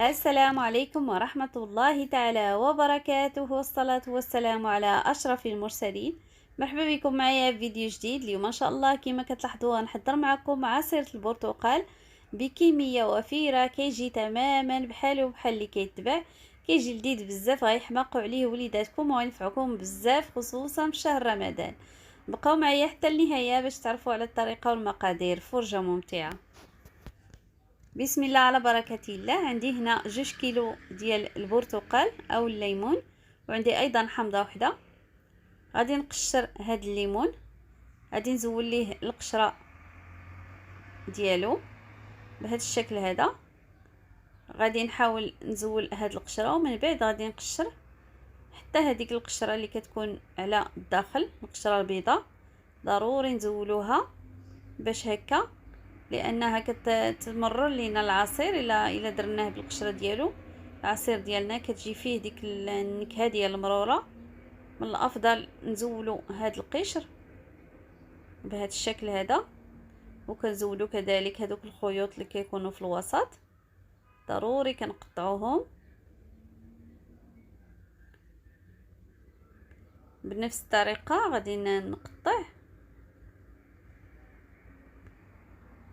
السلام عليكم ورحمة الله تعالى وبركاته، والصلاة والسلام على أشرف المرسلين. مرحبا بكم معايا في فيديو جديد. اليوم ما شاء الله كما كتلاحظوا غنحضر معكم عصير البرتقال بكمية وفيرة، كيجي تماما بحاله بحال اللي كيتباع، كيجي لذيذ بزاف، غيحماقوا عليه وليداتكم وغينفعكم بزاف خصوصا في شهر رمضان. بقاو معايا حتى النهاية باش تعرفوا على الطريقة والمقادير. فرجة ممتعة. بسم الله على بركة الله. عندي هنا 2 كيلو ديال البرتقال او الليمون، وعندي ايضا حامضه وحده. غادي نقشر هاد الليمون، غادي نزول ليه القشره ديالو بهذا الشكل هذا. غادي نحاول نزول هاد القشره، ومن بعد غادي نقشر حتى هذيك القشره اللي كتكون على الداخل، القشره البيضاء ضروري نزولوها باش هكا، لانها كتمرر لينا العصير الا درناه بالقشره ديالو. العصير ديالنا كتجي فيه ديك النكهه ديال المروره. من الافضل نزولوا هاد القشر بهذا الشكل هذا، وكنزولوا كذلك هذوك الخيوط اللي كيكونوا في الوسط، ضروري كنقطعوهم بنفس الطريقه. غادي نقطع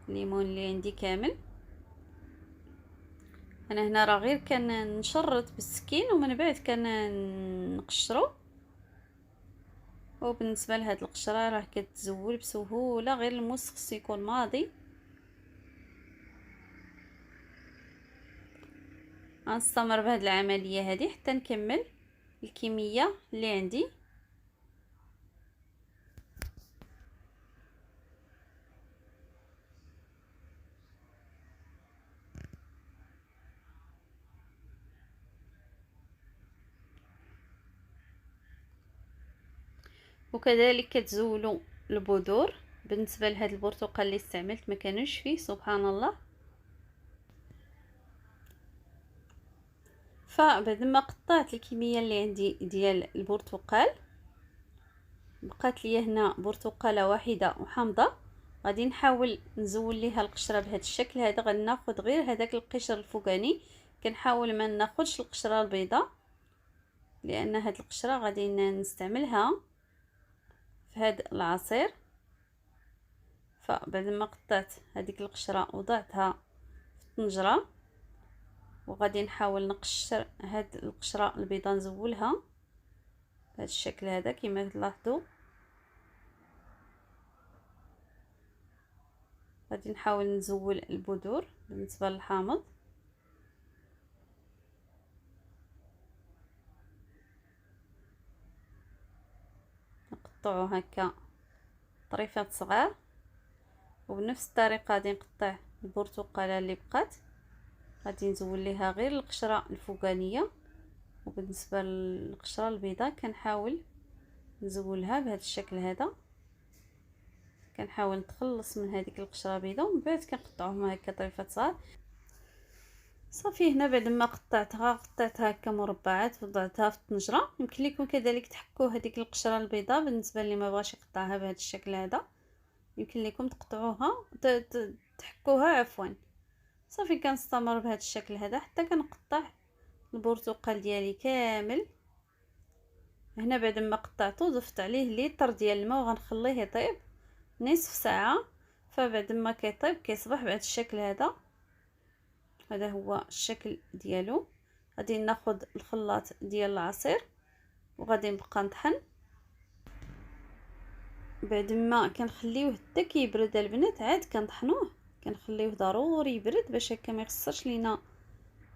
الليمون اللي عندي كامل. انا هنا راه غير كنشرط بالسكين ومن بعد كنقشرو. وبالنسبه لهاد القشره راه كتزول بسهوله، غير الموس خصو يكون ماضي. غنستمر بهاد العمليه هذه حتى نكمل الكميه اللي عندي. وكذلك كتزولوا البذور. بالنسبه لهاد البرتقال اللي استعملت ما كانوش فيه، سبحان الله. فبعد ما قطعت الكميه اللي عندي ديال البرتقال، بقات لي هنا برتقاله واحده وحامضه. غادي نحاول نزول ليها القشره بهذا الشكل هذا. غادي ناخذ غير هذاك القشر الفوقاني، كنحاول ما ناخذش القشره البيضاء، لان هاد القشره غادي نستعملها في هذا العصير. فبعد ما قطعت هذيك القشره وضعتها في الطنجره، وغادي نحاول نقشر هاد القشره البيضاء، نزولها بهذا الشكل هذا كما تلاحظوا. غادي نحاول نزول البذور بالنسبه للحامض. نقطعو هكا طريفات صغار، وبنفس الطريقه غادي نقطع البرتقاله اللي بقات. غادي نزول ليها غير القشره الفوقانيه، وبالنسبه للقشره البيضاء كنحاول نزولها بهذا الشكل هذا. كنحاول نتخلص من هذيك القشره البيضاء، ومن بعد كنقطعوهم هكا طريفات صغار. صافي هنا بعد ما قطعتها هكا مربعات وضعتها في الطنجره. يمكن لكم كذلك تحكوا هذيك القشره البيضاء بالنسبه اللي ما بغاش يقطعها بهذا الشكل هذا، يمكن لكم تقطعوها تحكوها عفوا. صافي كنستمر بهذا الشكل هذا حتى كنقطع البرتقال ديالي كامل. هنا بعد ما قطعته ضفت عليه لتر ديال الماء وغنخليه يطيب نصف ساعه. فبعد ما كيطيب كيصبح بهذا الشكل هذا. هذا هو الشكل ديالو. غادي ناخذ الخلاط ديال العصير وغادي نبقى نطحن. بعد ما كنخليوه حتى كيبرد البنات عاد كنطحنوه، كنخليوه ضروري يبرد باش هكا ما يخسرش لينا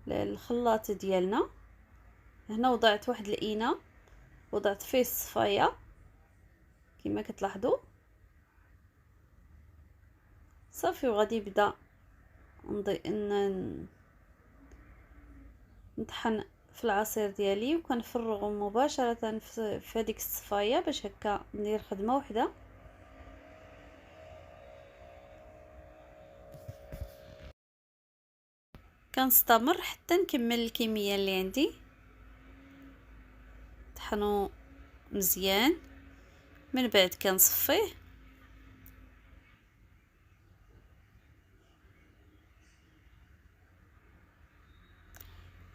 الخلاط ديالنا. هنا وضعت واحد الاناء، وضعت فيه الصفايه كما كتلاحظوا. صافي وغادي يبدا نطحن في العصير ديالي، وكنفرغه مباشره في هذيك الصفايه باش هكا ندير خدمه وحده. كنستمر حتى نكمل الكميه اللي عندي. طحنو مزيان، من بعد كنصفيه.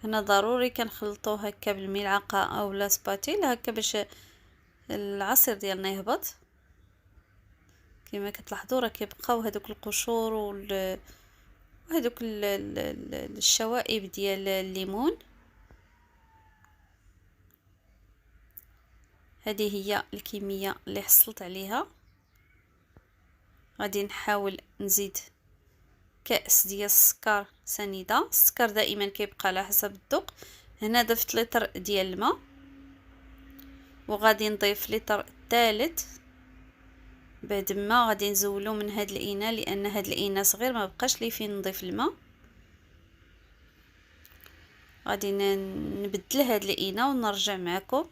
هنا ضروري كنخلطوه هكا بالملعقه او لا سباتيل هكا باش العصير ديالنا يهبط. كما كتلاحظوا راه كيبقاو هذوك القشور وهذوك الشوائب ديال الليمون. هذه هي الكميه اللي حصلت عليها. غادي نحاول نزيد كأس ديال السكر سنيده. السكر دائما كيبقى على حسب الذوق. هنا ضفت لتر ديال الماء وغادي نضيف لتر ثالث. بعد ما غادي نزولو من هاد الاناء لان هاد الاناء صغير ما بقاش لي فين نضيف الماء. غادي نبدل هاد الاناء ونرجع معكم.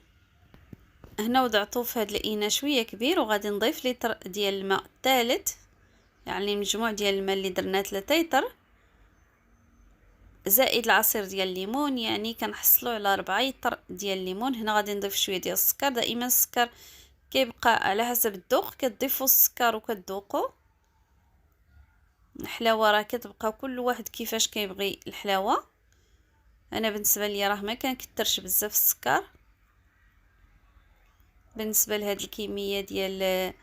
هنا وضعته في هاد الاناء شويه كبير وغادي نضيف لتر ديال الماء الثالث، يعني المجموع ديال الماء اللي درنا 3 لتر زائد العصير ديال الليمون، يعني كنحصلوا على 4 لتر ديال الليمون. هنا غادي نضيف شويه ديال السكر. دائما السكر كيبقى على حسب الذوق، كتضيفوا السكر وكتذوقوا. الحلاوه راه كتبقى كل واحد كيفاش كيبغي الحلاوه. انا بالنسبه لي راه ما كنكثرش بزاف السكر. بالنسبه لهاد الكميه ديال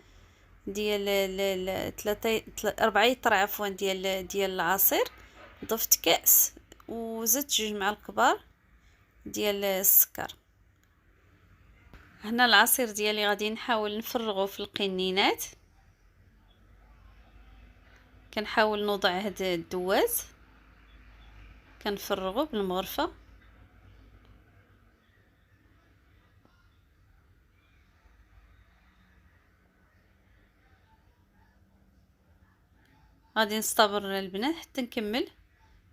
4 لتر عفوا ديال العصير، ضفت كأس وزدت 2 معالق كبار ديال السكر. هنا العصير ديالي غادي نحاول نفرغه في القنينات. كنحاول نوضع هذا الدواز كنفرغه بالمغرفه. غادي نصطبر البنات حتى نكمل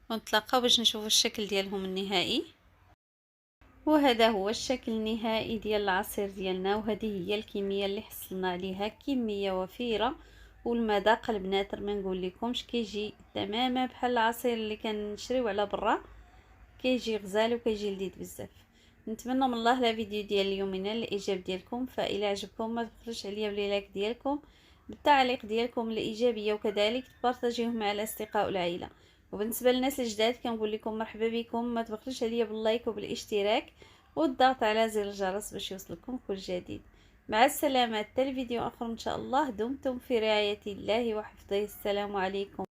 ونتلاقاو باش نشوفوا الشكل ديالهم النهائي. وهذا هو الشكل النهائي ديال العصير ديالنا. وهذه هي الكميه اللي حصلنا عليها، كميه وفيره. والمذاق البنات ما نقول لكمش كيجي تماما بحال العصير اللي كنشريو على برا، كيجي غزال وكيجي لذيذ بزاف. نتمنى من الله لا فيديو ديال اليوم ينال الاعجاب ديالكم، فإلا عجبكم ما تبخلوش عليا باللايك ديالكم، بالتعليق ديالكم الايجابيه، وكذلك تبارطاجيوه مع الاصدقاء والعائله. وبالنسبه للناس الجداد كنقول لكم مرحبا بكم، ما تبخلوش عليا باللايك وبالاشتراك والضغط على زر الجرس باش يوصلكم كل جديد. مع السلامه، حتى الفيديو اخر ان شاء الله. دمتم في رعايه الله وحفظه. السلام عليكم.